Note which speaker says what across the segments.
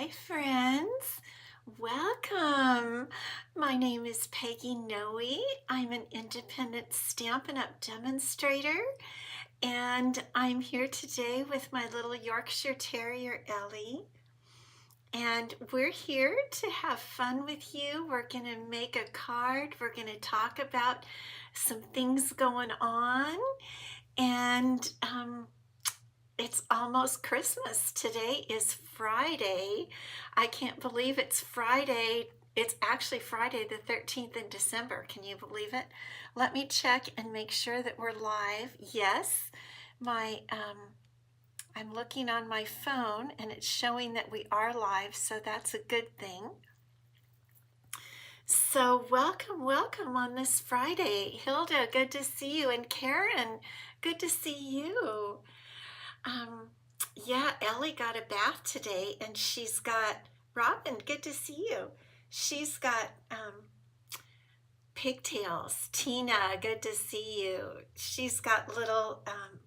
Speaker 1: Hi, friends. Welcome. My name is Peggy Noe. I'm an independent Stampin' Up! Demonstrator, and I'm here today with my little Yorkshire Terrier, Ellie. And we're here to have fun with you. We're going to make a card. We're going to talk about some things going on. And it's almost Christmas. Today is Friday. I can't believe it's Friday. It's actually Friday the 13th in December. Can you believe it? Let me check and make sure that we're live. Yes, I'm looking on my phone and it's showing that we are live, so that's a good thing. So welcome on this Friday. Hilda, good to see you. And Karen, good to see you. Yeah, Ellie got a bath today, and she's got, Robin, good to see you. She's got pigtails. Tina, good to see you. She's got little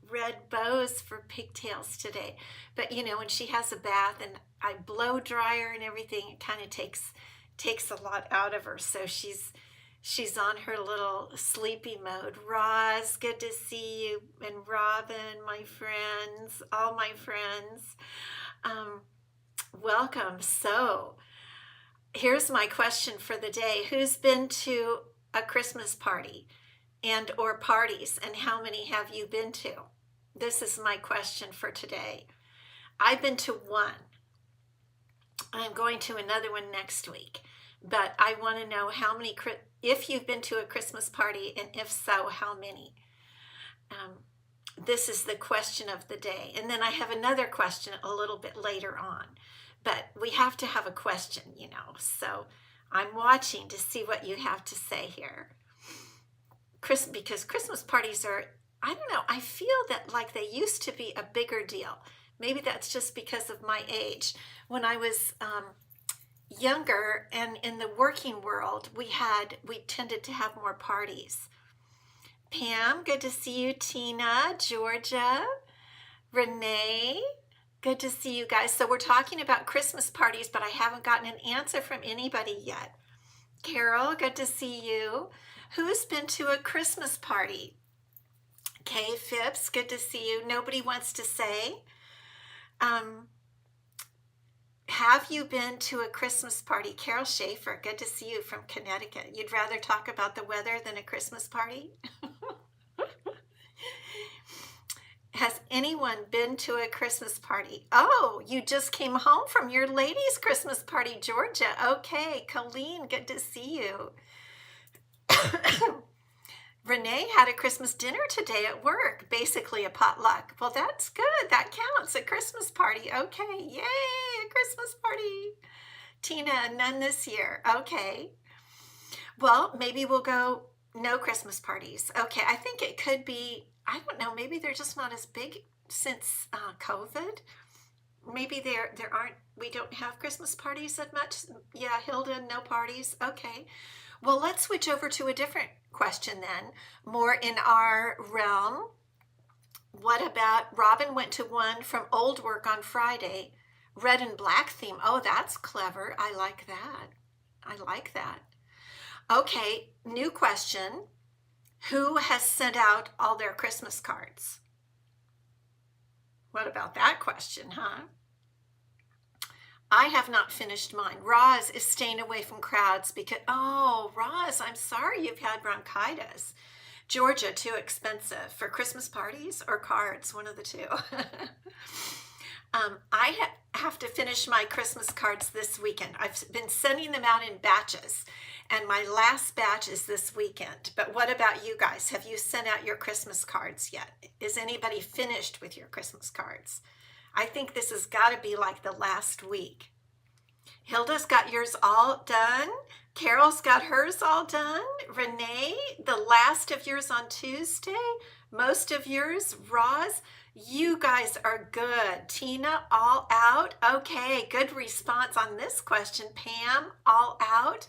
Speaker 1: red bows for pigtails today. But you know, when she has a bath and I blow dry her and everything, it kind of takes a lot out of her. So she's on her little sleepy mode. Roz, good to see you. And Robin, my friends, all my friends. Welcome. So here's my question for the day. Who's been to a Christmas party and or parties, and how many have you been to? This is my question for today. I've been to one. I'm going to another one next week, but I want to know how many, if you've been to a Christmas party, and if so, how many? This is the question of the day. And then I have another question a little bit later on, but we have to have a question, you know, so I'm watching to see what you have to say here. Because Christmas parties are, I don't know, I feel that like they used to be a bigger deal. Maybe that's just because of my age. When I was younger and in the working world, we tended to have more parties. Pam, good to see you. Tina, Georgia, Renee, good to see you guys. So we're talking about Christmas parties, but I haven't gotten an answer from anybody yet. Carol, good to see you. Who's been to a Christmas party? Kay Phipps, good to see you. Nobody wants to say. Have you been to a Christmas party? Carol Schaefer, good to see you from Connecticut. You'd rather talk about the weather than a Christmas party? Has anyone been to a Christmas party? Oh, you just came home from your ladies' Christmas party, Georgia. Okay, Colleen, good to see you. Renee had a Christmas dinner today at work, basically a potluck. Well, that's good. That counts. A Christmas party. Okay, yay, a Christmas party. Tina, none this year. Okay. Well, maybe we'll go no Christmas parties. Okay, I think it could be, I don't know, maybe they're just not as big since COVID. Maybe we don't have Christmas parties that much. Yeah, Hilda, no parties. Okay. Well, let's switch over to a different question then, more in our realm. What about Robin went to one from Old Work on Friday, red and black theme. Oh, that's clever. I like that. I like that. Okay, new question. Who has sent out all their Christmas cards? What about that question, huh? I have not finished mine. Roz is staying away from crowds because, oh, Roz, I'm sorry you've had bronchitis. Georgia, too expensive for Christmas parties or cards, one of the two. I have to finish my Christmas cards this weekend. I've been sending them out in batches, and my last batch is this weekend. But what about you guys? Have you sent out your Christmas cards yet? Is anybody finished with your Christmas cards? I think this has got to be like the last week. Hilda's got yours all done. Carol's got hers all done. Renee, the last of yours on Tuesday. Most of yours. Roz, you guys are good. Tina, all out. Okay, good response on this question. Pam, all out.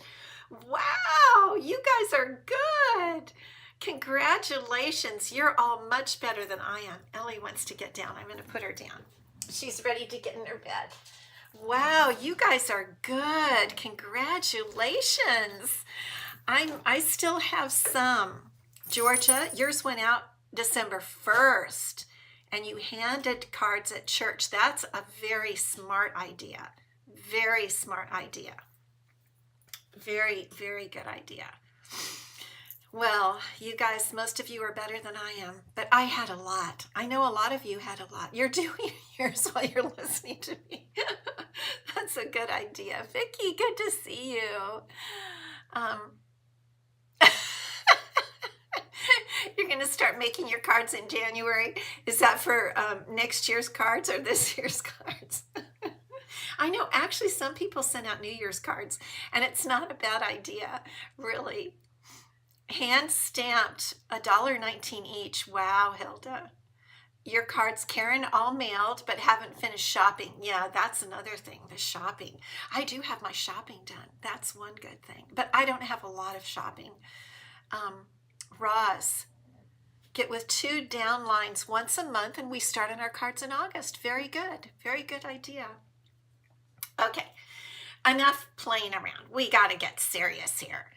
Speaker 1: Wow, you guys are good. Congratulations. You're all much better than I am. Ellie wants to get down. I'm going to put her down. She's ready to get in her bed. Wow, you guys are good. Congratulations. I still have some. Georgia, yours went out December 1st, and you handed cards at church. That's a very smart idea. Very smart idea. Very, very good idea. Well, you guys, most of you are better than I am, but I had a lot. I know a lot of you had a lot. You're doing yours while you're listening to me. That's a good idea. Vicki, good to see you. Um, you're going to start making your cards in January. Is that for next year's cards or this year's cards? I know, actually, some people send out New Year's cards, and it's not a bad idea, really. Hand stamped, $1.19 each. Wow, Hilda. Your cards, Karen, all mailed, but haven't finished shopping. Yeah, that's another thing, the shopping. I do have my shopping done. That's one good thing. But I don't have a lot of shopping. Roz, get with 2 down lines once a month, and we start on our cards in August. Very good. Very good idea. Okay, enough playing around. We got to get serious here.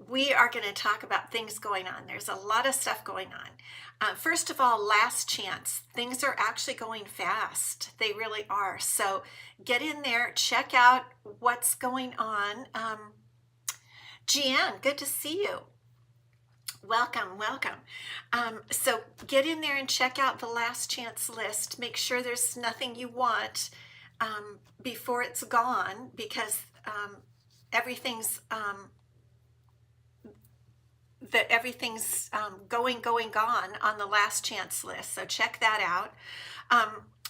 Speaker 1: We are going to talk about things going on. There's a lot of stuff going on. First of all, last chance. Things are actually going fast. They really are. So get in there, check out what's going on. Jeanne, good to see you. Welcome, welcome. So get in there and check out the last chance list. Make sure there's nothing you want before it's gone, because everything's gone on the last chance list. So check that out.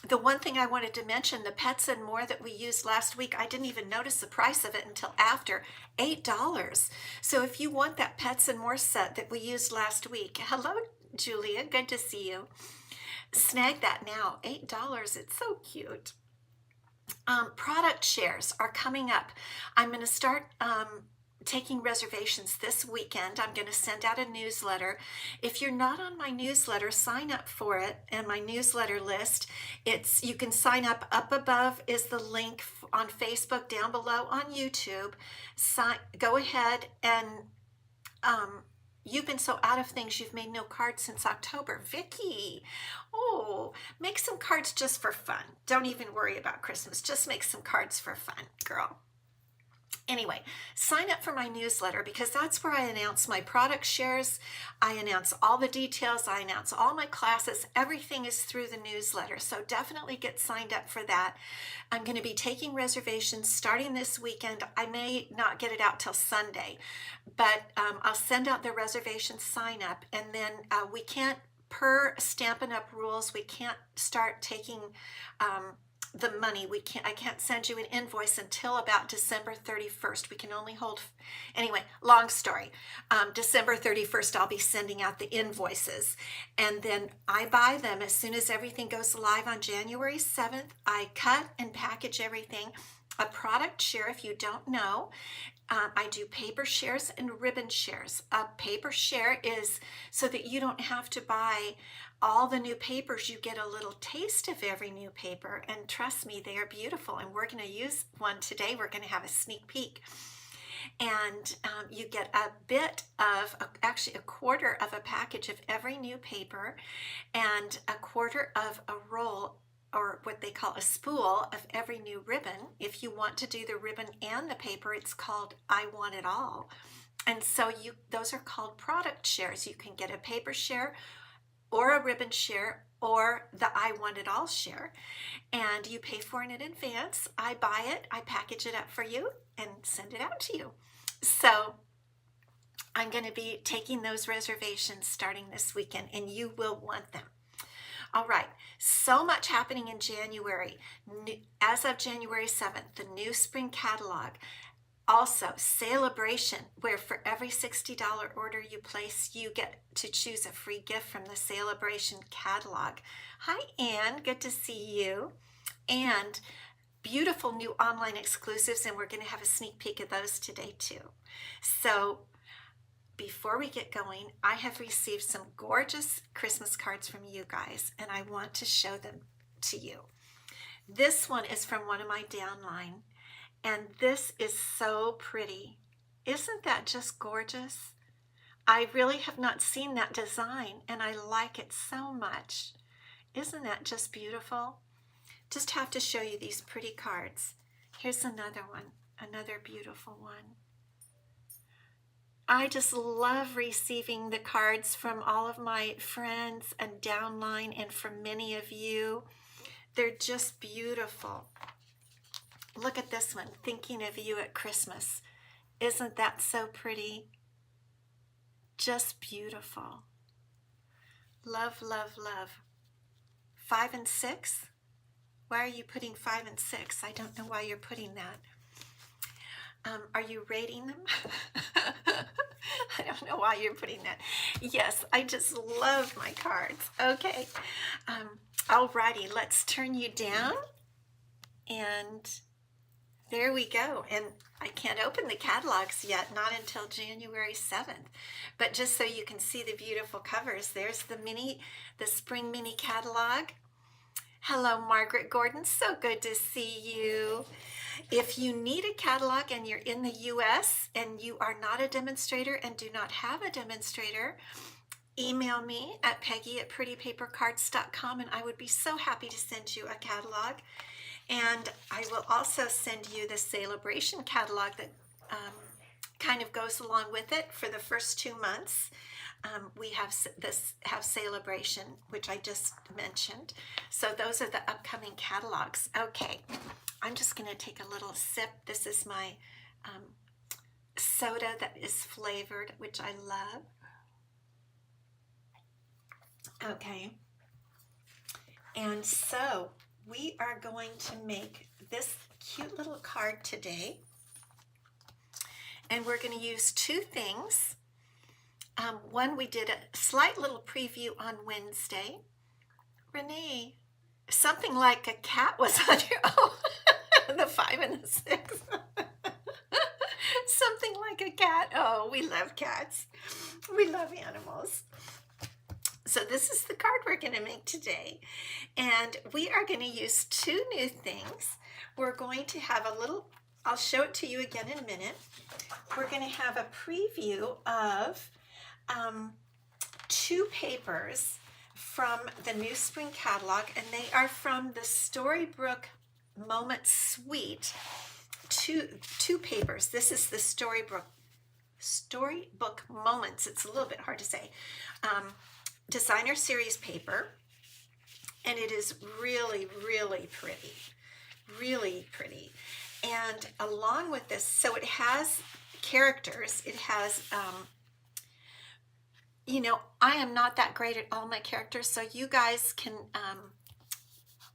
Speaker 1: The one thing I wanted to mention, the Pets and More that we used last week, I didn't even notice the price of it until after, $8. So if you want that Pets and More set that we used last week, hello, Julia, good to see you. Snag that now, $8, it's so cute. Product shares are coming up. I'm going to start taking reservations this weekend. I'm going to send out a newsletter. If you're not on my newsletter, sign up for it. And my newsletter list, you can sign up. Up above is the link on Facebook, down below on YouTube. Go ahead and you've been so out of things, you've made no cards since October. Vicki, oh, make some cards just for fun. Don't even worry about Christmas. Just make some cards for fun, girl. Anyway, sign up for my newsletter, because that's where I announce my product shares. I announce all the details. I announce all my classes. Everything is through the newsletter. So definitely get signed up for that. I'm going to be taking reservations starting this weekend. I may not get it out till Sunday, but I'll send out the reservation sign up, and then we can't, per Stampin' Up! Rules, we can't start taking the money. I can't send you an invoice until about December 31st. We can only hold, anyway, long story. December 31st, I'll be sending out the invoices, and then I buy them as soon as everything goes live on January 7th. I cut and package everything. A product share, if you don't know, I do paper shares and ribbon shares. A paper share is so that you don't have to buy all the new papers. You get a little taste of every new paper, and trust me, they are beautiful, and we're going to use one today. We're going to have a sneak peek, and you get a bit of, actually a quarter of a package of every new paper, and a quarter of a roll, or what they call a spool, of every new ribbon. If you want to do the ribbon and the paper, it's called I Want It All. And so those are called product shares. You can get a paper share or a ribbon share or the I Want It All share, and you pay for it in advance. I buy it, I package it up for you, and send it out to you. So I'm going to be taking those reservations starting this weekend, and you will want them. All right, so much happening in January. As of January 7th, the new spring catalog. Also, Celebration, where for every $60 order you place, you get to choose a free gift from the Celebration catalog. Hi, Anne, good to see you. And beautiful new online exclusives, and we're going to have a sneak peek of those today too. So before we get going, I have received some gorgeous Christmas cards from you guys, and I want to show them to you. This one is from one of my downline, and this is so pretty. Isn't that just gorgeous? I really have not seen that design, and I like it so much. Isn't that just beautiful? Just have to show you these pretty cards. Here's another one, another beautiful one. I just love receiving the cards from all of my friends and downline and from many of you. They're just beautiful. Look at this one, Thinking of You at Christmas. Isn't that so pretty? Just beautiful. Love, love, love. 5 and 6? Why are you putting 5 and 6? I don't know why you're putting that. Are you rating them? I don't know why you're putting that. Yes, I just love my cards. Okay. Alrighty, let's turn you down. And there we go. And I can't open the catalogs yet, not until January 7th. But just so you can see the beautiful covers, there's the spring mini catalog. Hello, Margaret Gordon. So good to see you. If you need a catalog and you're in the US and you are not a demonstrator and do not have a demonstrator, email me at peggy@prettypapercards.com and I would be so happy to send you a catalog. And I will also send you the Celebration catalog that kind of goes along with it for the first 2 months. We have Celebration, which I just mentioned. So those are the upcoming catalogs. Okay, I'm just going to take a little sip. This is my soda that is flavored, which I love. Okay, and so we are going to make this cute little card today. And we're going to use 2 things. One, we did a slight little preview on Wednesday. Renee, something like a cat was on your, oh, the 5 and the 6. Something like a cat. Oh, we love cats. We love animals. So this is the card we're going to make today. And we are going to use 2 new things. We're going to have a little, I'll show it to you again in a minute. We're going to have a preview of 2 papers from the new spring catalog, and they are from the Storybook Moment Suite. Two papers. This is the Storybook Moments. It's a little bit hard to say. Designer series paper, and it is really, really pretty. Really pretty. And along with this, so it has characters. It has you know, I am not that great at all my characters, so you guys can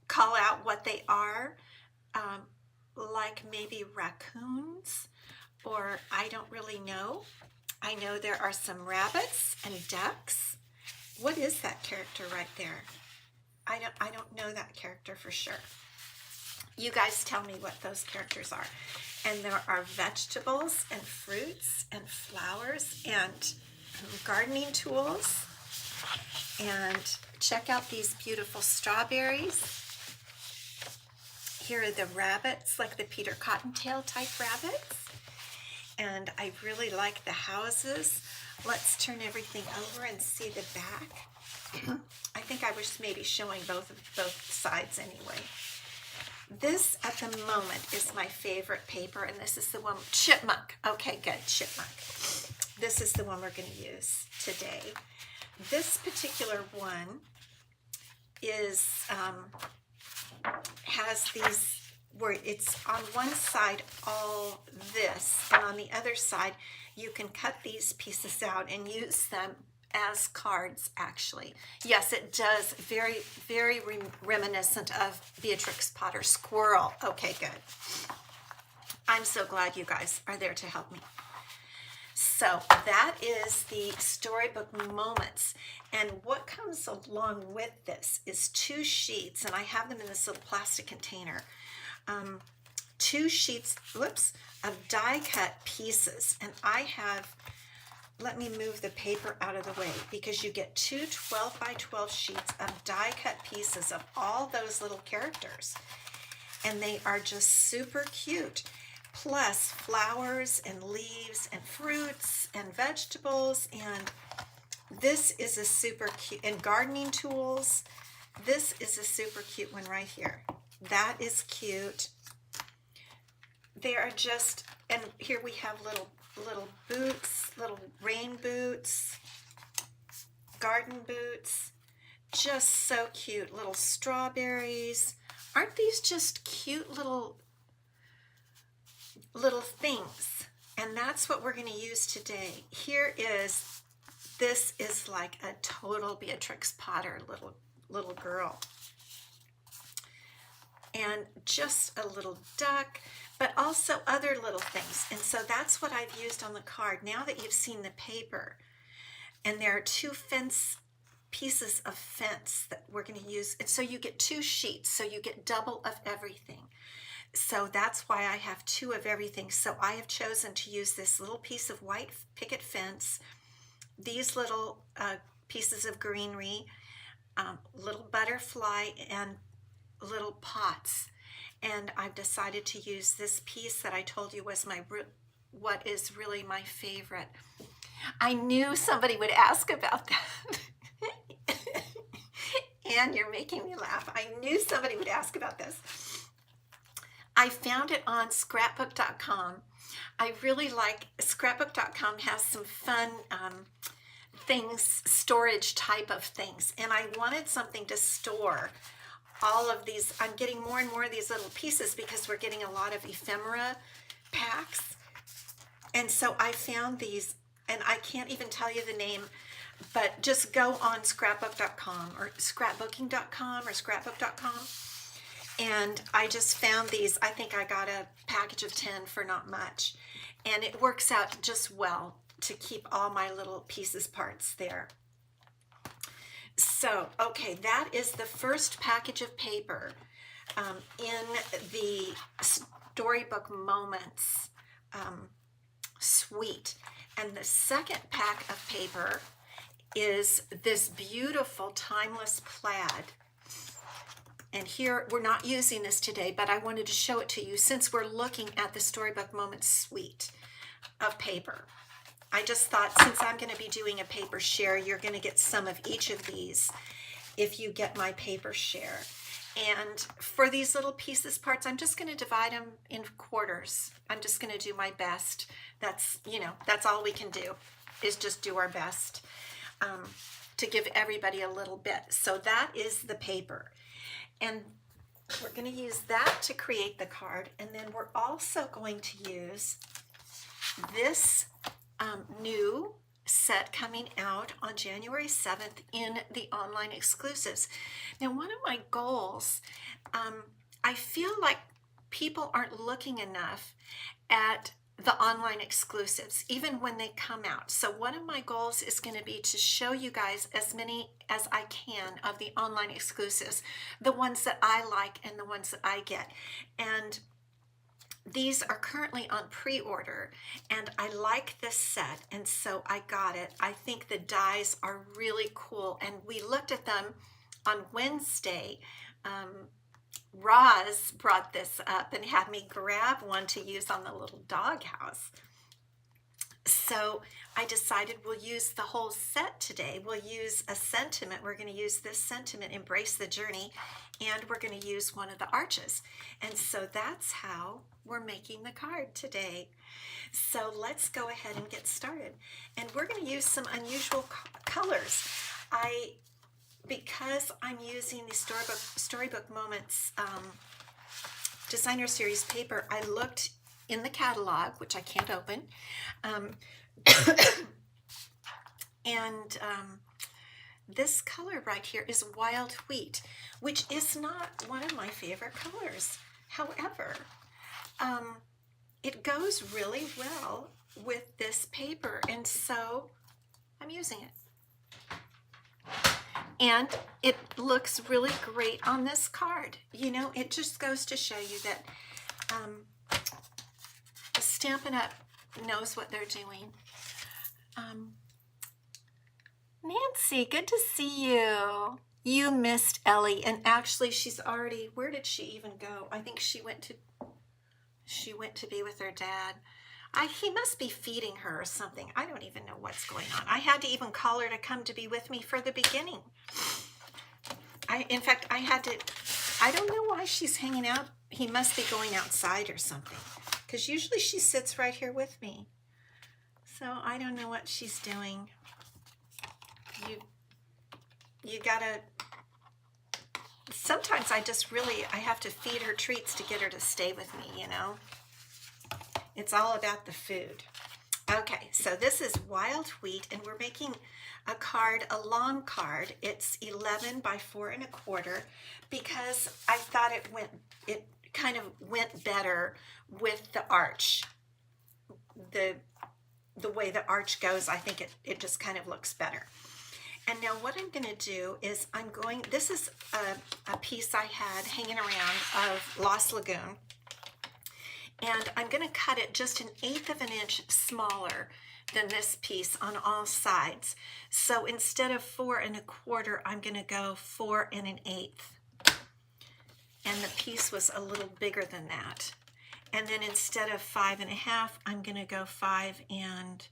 Speaker 1: call out what they are, like maybe raccoons, or I don't really know. I know there are some rabbits and ducks. What is that character right there? I don't know that character for sure. You guys tell me what those characters are. And there are vegetables and fruits and flowers and gardening tools. And check out these beautiful strawberries. Here are the rabbits, like the Peter Cottontail type rabbits. And I really like the houses. Let's turn everything over and see the back. I think I was maybe showing both sides anyway. This at the moment is my favorite paper, and this is the one, Chipmunk. Okay, good, Chipmunk. This is the one we're going to use today. This particular one is has these where it's on one side all this, and on the other side you can cut these pieces out and use them as cards, actually. Yes, it does. Very, very reminiscent of Beatrix Potter's squirrel. Okay, good. I'm so glad you guys are there to help me. So that is the Storybook Moments. And what comes along with this is 2 sheets, and I have them in this little plastic container. 2 sheets, of die-cut pieces. And I have, let me move the paper out of the way, because you get 2 12 by 12 sheets of die-cut pieces of all those little characters. and they are just super cute. Plus flowers and leaves and fruits and vegetables, and this is a super cute, and gardening tools. This is a super cute one right here. That is cute. They are just, and here we have little boots, little rain boots, garden boots, just so cute. Little strawberries. Aren't these just cute little things? And that's what we're going to use today. This is like a total Beatrix Potter little girl. And just a little duck, but also other little things. And so that's what I've used on the card. Now that you've seen the paper, and there are 2 pieces of fence that we're going to use. And so you get 2 sheets, so you get double of everything. So that's why I have 2 of everything. So I have chosen to use this little piece of white picket fence, these little pieces of greenery, little butterfly, and little pots. And I've decided to use this piece that I told you was what is really my favorite. I knew somebody would ask about that. And you're making me laugh. I knew somebody would ask about this. I found it on scrapbook.com. I really like scrapbook.com, has some fun things, storage type of things. And I wanted something to store all of these. I'm getting more and more of these little pieces because we're getting a lot of ephemera packs. And so I found these, and I can't even tell you the name, but just go on scrapbook.com or scrapbooking.com or scrapbook.com. And I just found these. I think I got a package of 10 for not much. And it works out just well to keep all my little parts there. So, okay, that is the first package of paper in the Storybook Moments suite. And the second pack of paper is this beautiful timeless plaid. And here, we're not using this today, but I wanted to show it to you since we're looking at the Storybook Moments suite of paper. I just thought, since I'm going to be doing a paper share, you're going to get some of each of these if you get my paper share. And for these little parts, I'm just going to divide them in quarters. I'm just going to do my best. That's all we can do, is just do our best to give everybody a little bit. So that is the paper. And we're going to use that to create the card. And then we're also going to use this new set coming out on January 7th in the online exclusives. Now, one of my goals, I feel like people aren't looking enough at the online exclusives, even when they come out. So one of my goals is going to be to show you guys as many as I can of the online exclusives, the ones that I like and the ones that I get. And these are currently on pre-order, and I like this set, and so I got it. I think the dies are really cool, and we looked at them on Wednesday. Roz brought this up and had me grab one to use on the little doghouse. So I decided we'll use the whole set today. We'll use a sentiment. We're going to use this sentiment, embrace the journey, and we're going to use one of the arches. And so that's how we're making the card today. So let's go ahead and get started. And we're going to use some unusual colors. Because I'm using the Storybook Moments Designer Series paper, I looked in the catalog, which I can't open, and this color right here is Wild Wheat, which is not one of my favorite colors. However, it goes really well with this paper, and so I'm using it. And it looks really great on this card. You know, it just goes to show you that Stampin' Up! Knows what they're doing. Nancy, good to see you. You missed Ellie, and actually she's already, where did she even go? I think she went to be with her dad. He must be feeding her or something. I don't even know what's going on. I had to even call her to come to be with me for the beginning. In fact, I don't know why she's hanging out. He must be going outside or something, because usually she sits right here with me. So I don't know what she's doing. You gotta, sometimes I have to feed her treats to get her to stay with me, you know. It's all about the food. Okay, so this is wild wheat, and we're making a card, a long card. It's 11 by 4 1/4, because I thought it kind of went better with the arch. The way the arch goes, I think it just kind of looks better. And now what I'm going to do is this is a piece I had hanging around of Lost Lagoon. And I'm going to cut it just 1/8 of an inch smaller than this piece on all sides. So instead of 4 1/4, I'm going to go 4 1/8. And the piece was a little bigger than that. And then instead of 5 1/2, I'm going to go 5 and,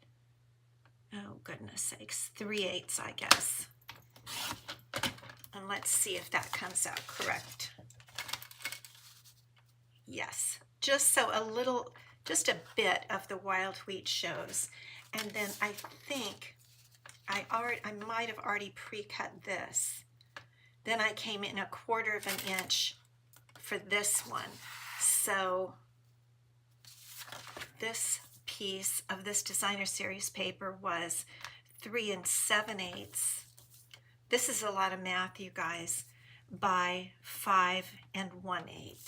Speaker 1: oh goodness sakes, 3/8, I guess. And let's see if that comes out correct. Yes, just a bit of the wild wheat shows. And then I think I might have already pre-cut this. Then I came in 1/4 of an inch for this one. So this piece of this designer series paper was 3 7/8. This is a lot of math, you guys, by 5 1/8.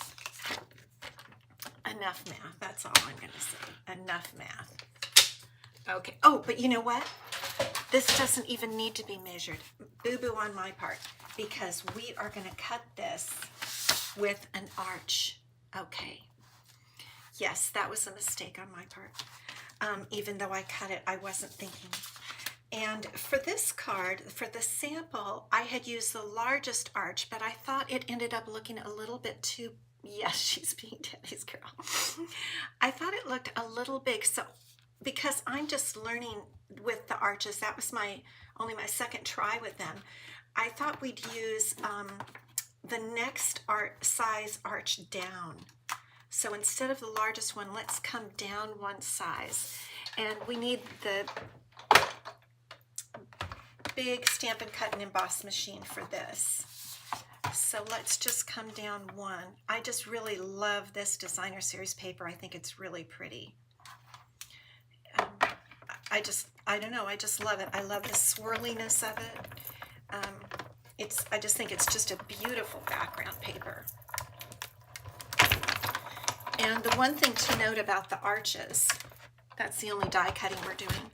Speaker 1: Enough math, that's all I'm going to say. Enough math. Okay. Oh, but you know what? This doesn't even need to be measured. Boo-boo on my part, because we are going to cut this with an arch. Okay. Yes, that was a mistake on my part. Even though I cut it, I wasn't thinking. And for this card, for the sample, I had used the largest arch, but I thought it ended up looking a little bit too, yes, she's being Daddy's girl. I thought it looked a little big, so because I'm just learning with the arches, that was only my second try with them, I thought we'd use the next size arch down. So instead of the largest one, let's come down one size. And we need the big Stampin' Cut and Emboss machine for this. So let's just come down one. I just really love this designer series paper. I think it's really pretty. I don't know, I just love it. I love the swirliness of it. I just think it's just a beautiful background paper. And the one thing to note about the arches, that's the only die cutting we're doing,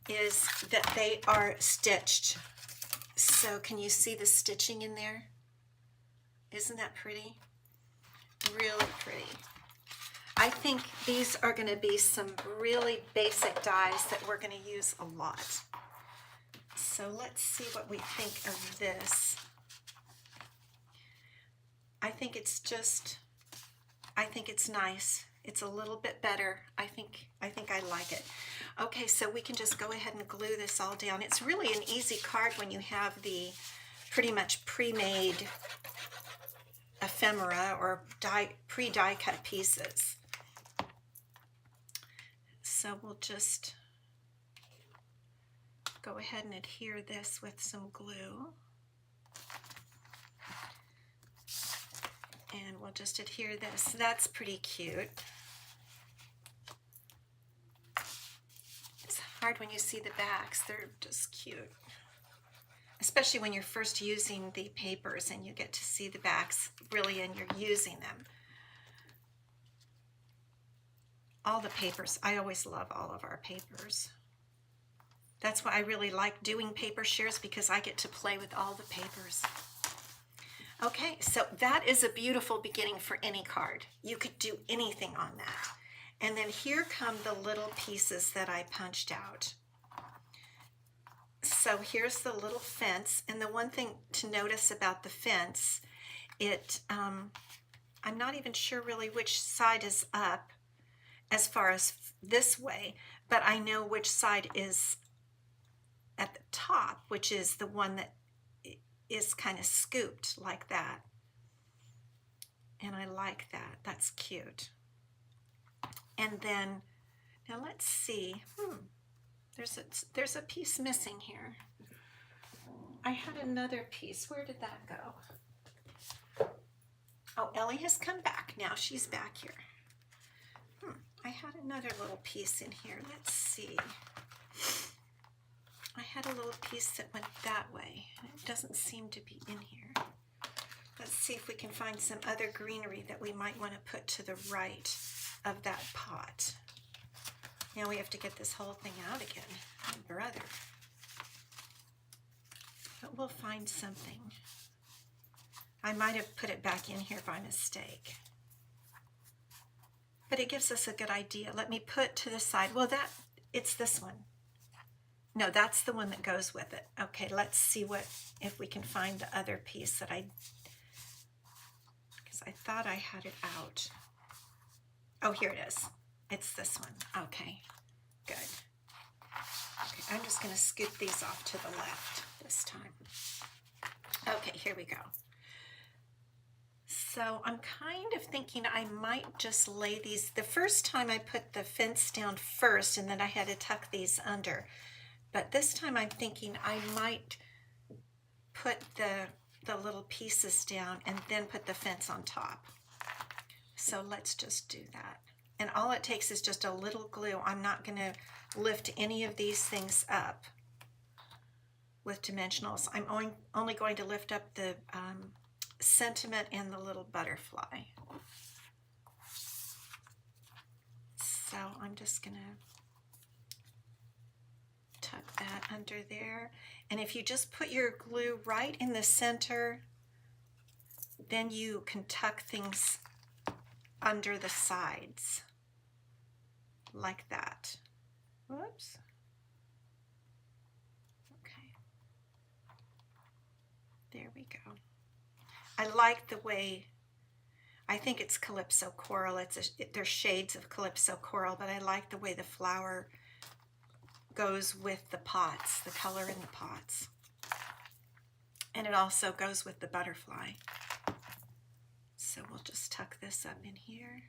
Speaker 1: is that they are stitched. So can you see the stitching in there? Isn't that pretty? Really pretty. I think these are going to be some really basic dies that we're going to use a lot. So let's see what we think of this. I think it's nice. It's a little bit better. I think I like it. Okay, so we can just go ahead and glue this all down. It's really an easy card when you have the pretty much pre-made ephemera or pre-die cut pieces. So we'll just go ahead and adhere this with some glue. And we'll just adhere this. That's pretty cute. It's hard when you see the backs. They're just cute. Especially when you're first using the papers and you get to see the backs really and you're using them. All the papers. I always love all of our papers. That's why I really like doing paper shares, because I get to play with all the papers. Okay, so that is a beautiful beginning for any card. You could do anything on that. And then here come the little pieces that I punched out. So here's the little fence, and the one thing to notice about the fence, I'm not even sure really which side is up as far as this way, but I know which side is at the top, which is the one that is kind of scooped like that. And I like that. That's cute. And then, now let's see. There's a piece missing here. I had another piece. Where did that go? Oh, Ellie has come back. Now she's back here. I had another little piece in here. Let's see. I had a little piece that went that way, and it doesn't seem to be in here. Let's see if we can find some other greenery that we might want to put to the right of that pot. Now we have to get this whole thing out again. Oh, brother. But we'll find something. I might have put it back in here by mistake. But it gives us a good idea. Let me put to the side. Well, it's this one. No, that's the one that goes with it. Okay, let's see if we can find the other piece that because I thought I had it out. Oh, here it is. It's this one. Okay, good. Okay, I'm just going to scoop these off to the left this time. Okay, here we go. So I'm kind of thinking I might just lay these. The first time I put the fence down first, and then I had to tuck these under. But this time I'm thinking I might put the little pieces down and then put the fence on top. So let's just do that. And all it takes is just a little glue. I'm not going to lift any of these things up with dimensionals. I'm only going to lift up the sentiment and the little butterfly. So I'm just going to tuck that under there. And if you just put your glue right in the center, then you can tuck things under the sides like that. Whoops. Okay. There we go. I like the way, I think it's Calypso Coral. There's shades of Calypso Coral, but I like the way the flower goes with the pots, the color in the pots. And it also goes with the butterfly. So we'll just tuck this up in here,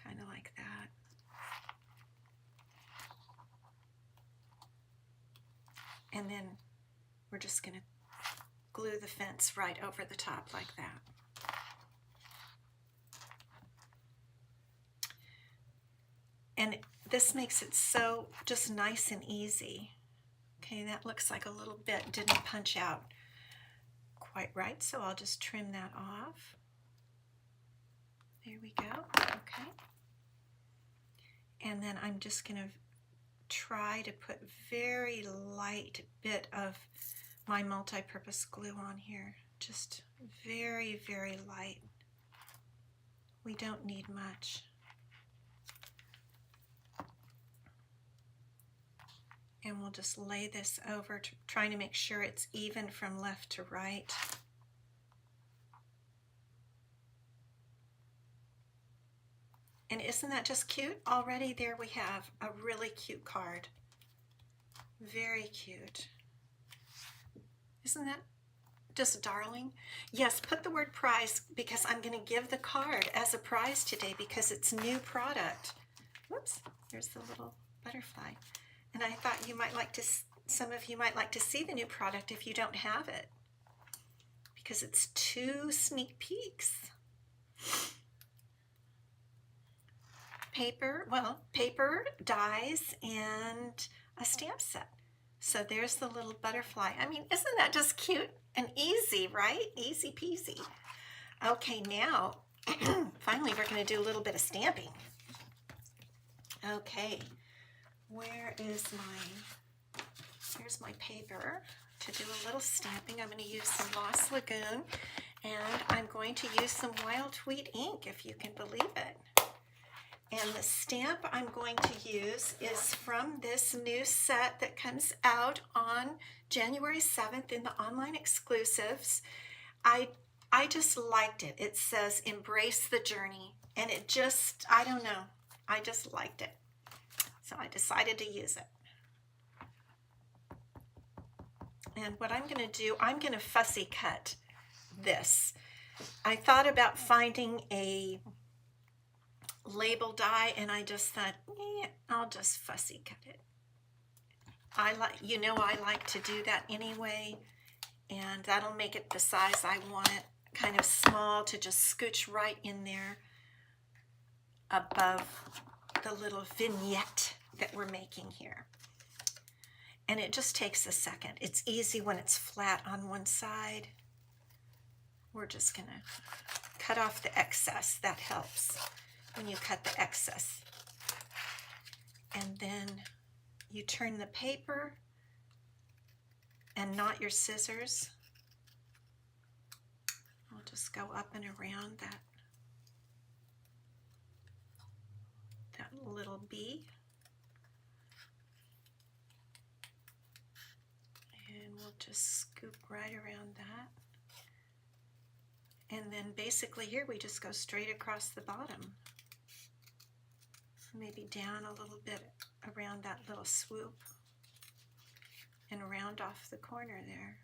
Speaker 1: kind of like that. And then we're just going to glue the fence right over the top like that. And this makes it so just nice and easy. Okay, that looks like a little bit didn't punch out quite right, so I'll just trim that off. There we go. Okay. And then I'm just going to try to put very light bit of my multi-purpose glue on here. Just very, very light. We don't need much. And we'll just lay this over, trying to make sure it's even from left to right. And isn't that just cute? Already there we have a really cute card. Very cute. Isn't that just darling? Yes, put the word prize, because I'm going to give the card as a prize today because it's new product. Whoops, there's the little butterfly. And I thought you might like to, some of you might like to see the new product if you don't have it, because it's 2 sneak peeks. Paper, dies, and a stamp set. So there's the little butterfly. I mean, isn't that just cute and easy, right? Easy peasy. Okay, now, finally we're going to do a little bit of stamping. Okay. Here's my paper to do a little stamping. I'm going to use some Lost Lagoon, and I'm going to use some Wild Wheat ink, if you can believe it. And the stamp I'm going to use is from this new set that comes out on January 7th in the online exclusives. I just liked it. It says embrace the journey, and it just, I don't know, I just liked it. So I decided to use it. And what I'm going to do, I'm going to fussy cut this. I thought about finding a label die, and I just thought, I'll just fussy cut it. I like to do that anyway, and that'll make it the size I want it, kind of small, to just scooch right in there above the little vignette that we're making here. And it just takes a second. It's easy when it's flat on one side. We're just gonna cut off the excess. That helps when you cut the excess. And then you turn the paper and not your scissors. I'll just go up and around that little bee. And we'll just scoop right around that. And then basically here we just go straight across the bottom. Maybe down a little bit around that little swoop and round off the corner there.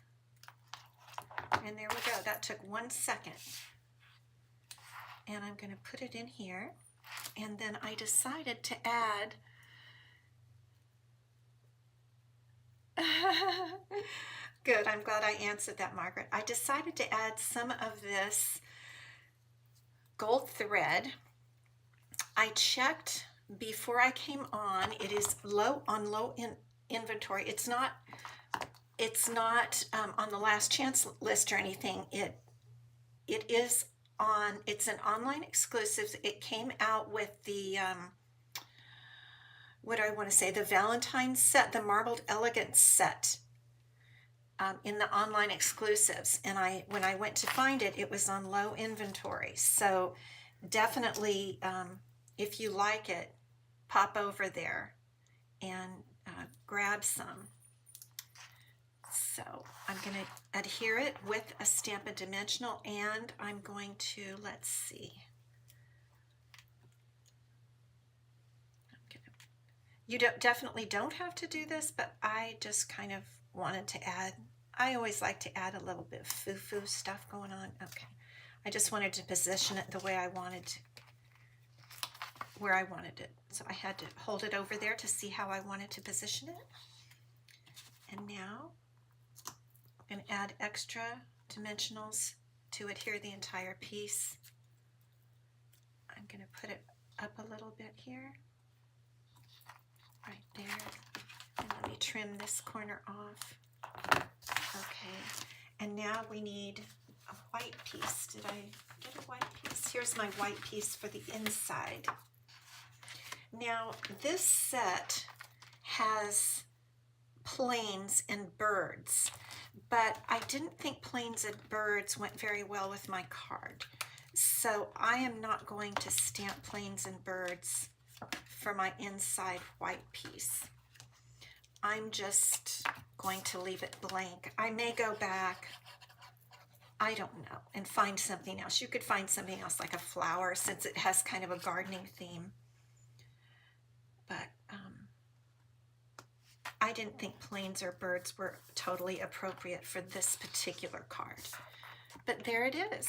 Speaker 1: And there we go. That took 1 second. And I'm going to put it in here. And then I decided to add good, I'm glad I answered that, Margaret. I decided to add some of this gold thread. I checked before I came on. It is low in inventory. It's not on the last chance list or anything. It is on. It's an online exclusive. It came out with the what do I want to say? The Valentine's set, the Marbled Elegance set. In the online exclusives, and when I went to find it, it was on low inventory. So definitely, if you like it, pop over there and grab some. So I'm going to adhere it with a Stampin' Dimensional, and I'm going to, let's see. You definitely don't have to do this, but I just kind of wanted to add, I always like to add a little bit of foo-foo stuff going on. Okay, I just wanted to position it the way I wanted to, where I wanted it. So I had to hold it over there to see how I wanted to position it. And now I'm going to add extra dimensionals to adhere the entire piece. I'm going to put it up a little bit here, right there. And let me trim this corner off. Okay, and now we need a white piece. Did I get a white piece? Here's my white piece for the inside. Now, this set has planes and birds, but I didn't think planes and birds went very well with my card. So I am not going to stamp planes and birds for my inside white piece. I'm just going to leave it blank. I may go back, I don't know, and find something else. You could find something else like a flower, since it has kind of a gardening theme. But I didn't think planes or birds were totally appropriate for this particular card. But there it is.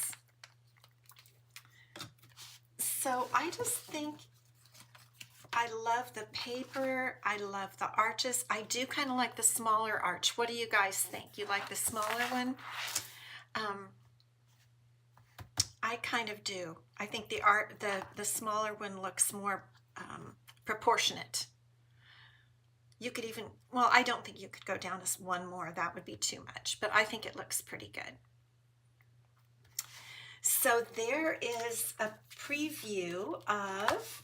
Speaker 1: So I just think I love the paper. I love the arches. I do kind of like the smaller arch. What do you guys think? You like the smaller one? I kind of do. I think the smaller one looks more proportionate. You could even, well, I don't think you could go down to one more. That would be too much, but I think it looks pretty good. So there is a preview of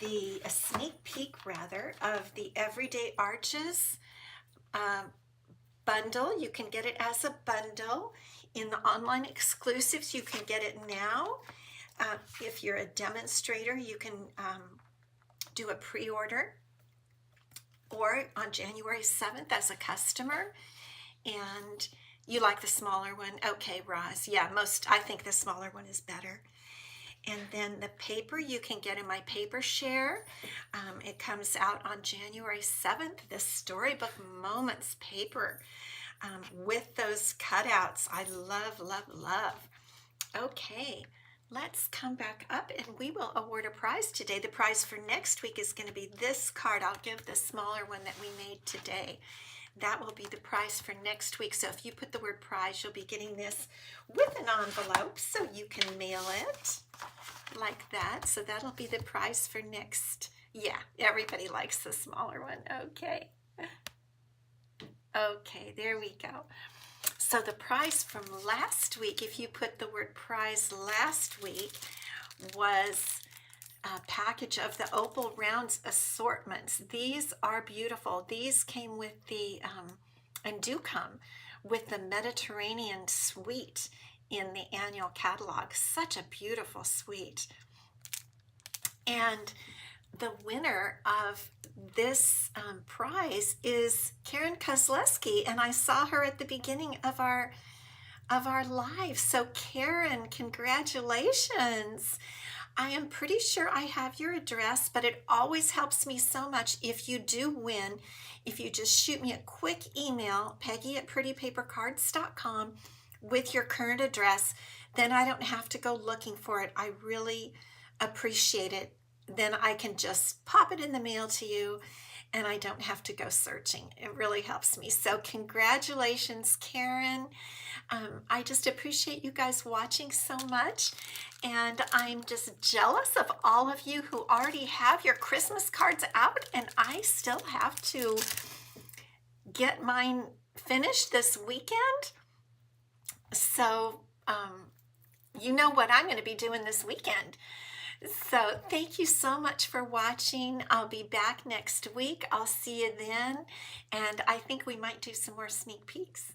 Speaker 1: a sneak peek rather, of the Everyday Arches bundle. You can get it as a bundle. In the online exclusives, you can get it now. If you're a demonstrator, you can do a pre-order, or on January 7th as a customer. And you like the smaller one? Okay, Roz. Yeah, I think the smaller one is better. And then the paper you can get in my paper share. It comes out on January 7th, the Storybook Moments paper with those cutouts. I love, love, love. Okay, let's come back up and we will award a prize today. The prize for next week is going to be this card. I'll give the smaller one that we made today. That will be the prize for next week. So if you put the word prize, you'll be getting this with an envelope so you can mail it like that. So that'll be the prize for next. Yeah, everybody likes the smaller one. Okay. Okay, there we go. So the prize from last week, if you put the word prize last week, was a package of the Opal Rounds assortments. These are beautiful. These came with the, and do come with the Mediterranean suite in the annual catalog. Such a beautiful suite. And the winner of this prize is Karen Kozleski, and I saw her at the beginning of our live. So Karen, congratulations. I am pretty sure I have your address, but it always helps me so much if you do win. If you just shoot me a quick email, Peggy@prettypapercards.com, with your current address, then I don't have to go looking for it. I really appreciate it. Then I can just pop it in the mail to you and I don't have to go searching. It really helps me. So congratulations, Karen. I just appreciate you guys watching so much. And I'm just jealous of all of you who already have your Christmas cards out, and I still have to get mine finished this weekend. So you know what I'm going to be doing this weekend. So thank you so much for watching. I'll be back next week. I'll see you then. And I think we might do some more sneak peeks.